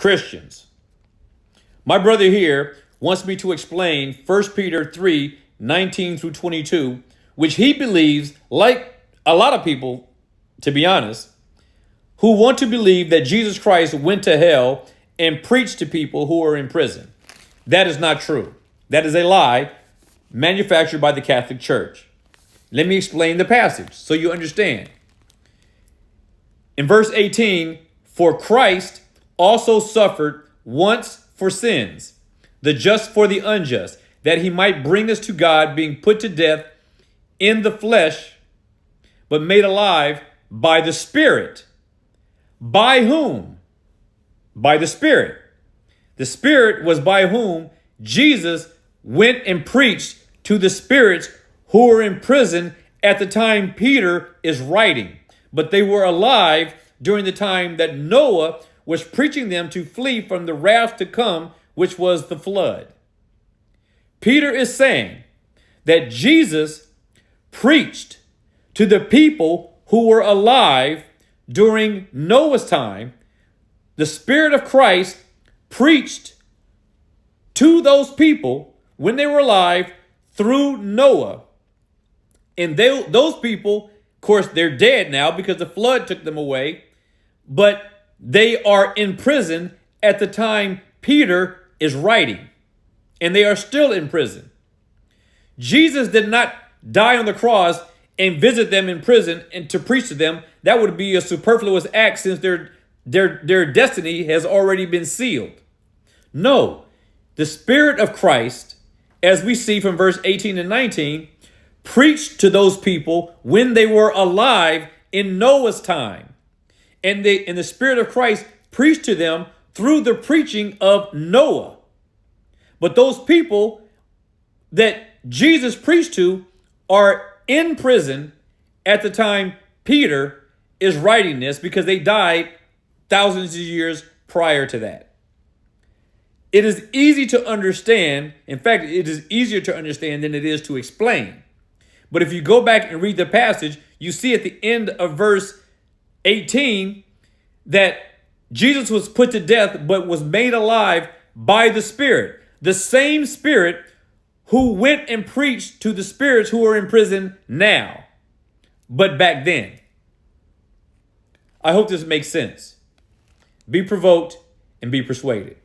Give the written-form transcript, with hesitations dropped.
Christians. My brother here wants me to explain 1 Peter 3:19 through 22, which he believes, like a lot of people, to be honest, who want to believe that Jesus Christ went to hell and preached to people who are in prison. That is not true. That is a lie manufactured by the Catholic Church. Let me explain the passage so you understand. In verse 18, for Christ also suffered once for sins, the just for the unjust, that he might bring us to God, being put to death in the flesh, but made alive by the Spirit. By whom? By the Spirit. The Spirit was by whom Jesus went and preached to the spirits who were in prison at the time Peter is writing. But they were alive during the time that Noah was preaching them to flee from the wrath to come, which was the flood. Peter is saying that Jesus preached to the people who were alive during Noah's time. The Spirit of Christ preached to those people when they were alive through Noah. And those people, of course, they're dead now because the flood took them away, but they are in prison at the time Peter is writing, and they are still in prison. Jesus did not die on the cross and visit them in prison and to preach to them. That would be a superfluous act since their destiny has already been sealed. No, the Spirit of Christ, as we see from verse 18 and 19, preached to those people when they were alive in Noah's time. And the Spirit of Christ preached to them through the preaching of Noah. But those people that Jesus preached to are in prison at the time Peter is writing this, because they died thousands of years prior to that. It is easy to understand. In fact, it is easier to understand than it is to explain. But if you go back and read the passage, you see at the end of verse 18 that Jesus was put to death but was made alive by the Spirit. The same Spirit who went and preached to the spirits who are in prison now, but back then. I hope this makes sense. Be provoked and be persuaded.